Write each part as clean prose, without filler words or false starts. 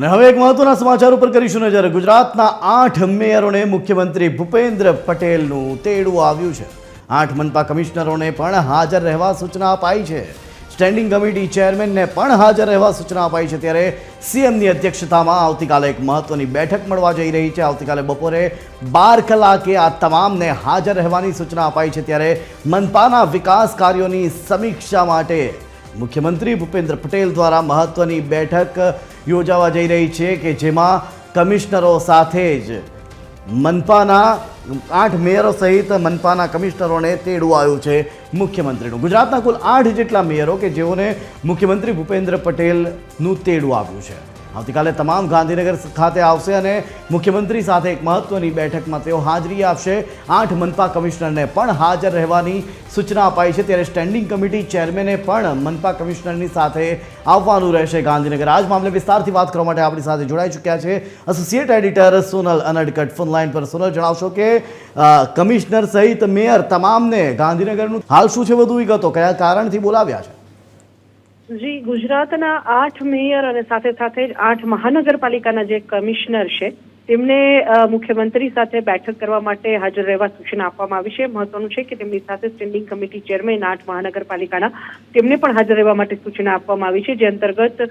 અને હવે એક મહત્વના સમાચાર ઉપર કરીશું નજર। ગુજરાતના 8 મેયરોને મુખ્યમંત્રી ભૂપેન્દ્ર પટેલનું તેડું આવ્યું છે। 8 મનપા કમિશનરોને પણ હાજર રહેવા સૂચના અપાઈ છે। સ્ટેન્ડિંગ કમિટી ચેરમેનને પણ હાજર રહેવા સૂચના અપાઈ છે। ત્યારે સીએમની અધ્યક્ષતામાં આવતીકાલે એક મહત્વની બેઠક મળવા જઈ રહી છે। આવતીકાલે બપોરે 12 કલાકે આ તમામને હાજર રહેવાની સૂચના અપાઈ છે। ત્યારે મનપાના વિકાસ કાર્યોની સમીક્ષા માટે મુખ્યમંત્રી ભૂપેન્દ્ર પટેલ દ્વારા મહત્વની બેઠક યોજાવા જઈ રહી છે કે જેમાં કમિશનરો સાથે જ મનપાના 8 મેયરો સહિત મનપાના કમિશનરોને તેડું આવ્યું છે મુખ્યમંત્રીનું। ગુજરાતના કુલ 8 જેટલા મેયરો કે જેઓને મુખ્યમંત્રી ભૂપેન્દ્ર પટેલનું તેડું આવ્યું છે। આવતીકાલે તમામ ગાંધીનગર ખાતે આવશે અને મુખ્યમંત્રી સાથે એક મહત્વની બેઠકમાં તેઓ હાજરી આપશે। 8 મનપા કમિશનરને પણ હાજર રહેવાની સૂચના અપાઈ છે। ત્યારે સ્ટેન્ડિંગ કમિટી ચેરમેને પણ મનપા કમિશનરની સાથે આવવાનું રહેશે ગાંધીનગર। આ જ મામલે વિસ્તારથી વાત કરવા માટે આપણી સાથે જોડાઈ ચૂક્યા છે associate editor Sonal Anadkat phone line પર। સોનલ, જણાવશો કે કમિશનર સહિત મેયર તમામને ગાંધીનગરનું હાલ શું છે, વધુ વિગતો કયા કારણથી બોલાવ્યા છે? જી, ગુજરાતના 8 મેયર અને સાથે સાથે જ 8 મહાનગરપાલિકાના જે કમિશનર છે તેમને મુખ્યમંત્રી સાથે બેઠક કરવા માટે હાજર રહેવા સૂચના આપવામાં આવી છે। મહત્વનું છે કે તેમની સાથે સ્ટેન્ડિંગ કમિટી ચેરમેન 8 મહાનગરપાલિકાના તેમને પણ હાજર રહેવા માટે સૂચના આપવામાં આવી છે, જે અંતર્ગત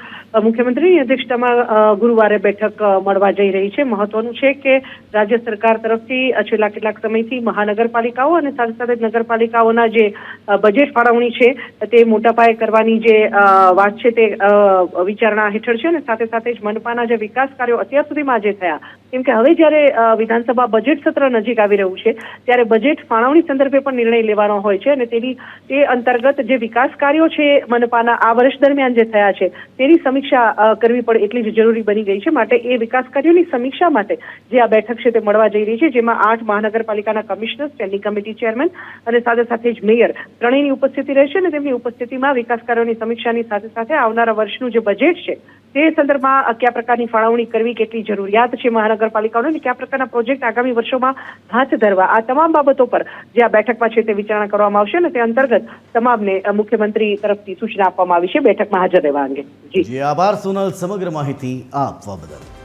મુખ્યમંત્રીની અધ્યક્ષતામાં ગુરુવારે બેઠક મળવા જઈ રહી છે। મહત્વનું છે કે રાજ્ય સરકાર તરફથી છેલ્લા કેટલાક સમયથી મહાનગરપાલિકાઓ અને સાથે સાથે નગરપાલિકાઓના જે બજેટ ફાળવણી છે તે મોટા પાયે કરવાની જે વાત છે તે વિચારણા હેઠળ છે અને સાથે સાથે જ મનપાના જે વિકાસ કાર્યો અત્યાર સુધીમાં જે થયા, કેમ કે હવે જ્યારે વિધાનસભા બજેટ સત્ર નજીક આવી રહ્યું છે ત્યારે બજેટ ફાળવણી સંદર્ભે પણ નિર્ણય લેવાનો હોય છે અને તે અંતર્ગત જે વિકાસ કાર્યો છે મનપાના આ વર્ષ દરમિયાન જે થયા છે તેની સમીક્ષા કરવી પડે એટલી જ જરૂરી બની ગઈ છે। માટે એ વિકાસ કાર્યોની સમીક્ષા માટે જે આ બેઠક છે તે મળવા જઈ રહી છે, જેમાં 8 મહાનગરપાલિકાના કમિશનર, સ્ટેન્ડિંગ કમિટી ચેરમેન અને સાથે સાથે જ મેયર ત્રણેયની ઉપસ્થિતિ રહેશે અને તેમની ઉપસ્થિતિમાં વિકાસ કાર્યોની સમીક્ષાની સાથે સાથે આવનારા વર્ષનું જે બજેટ છે તે સંદર્ભમાં કયા પ્રકારની ફાળવણી કરવી, કેટલી જરૂરિયાત છે મહાનગરપાલિકાઓને, કયા પ્રકારના પ્રોજેક્ટ આગામી વર્ષોમાં હાથ ધરવા, આ તમામ બાબતો પર જે આ બેઠકમાં છે તે વિચારણા કરવામાં આવશે અને તે અંતર્ગત તમામને મુખ્યમંત્રી તરફથી સૂચના આપવામાં આવી છે બેઠકમાં હાજર રહેવા અંગે। જી, આભાર સોનલ સમગ્ર માહિતી આપવા બદલ।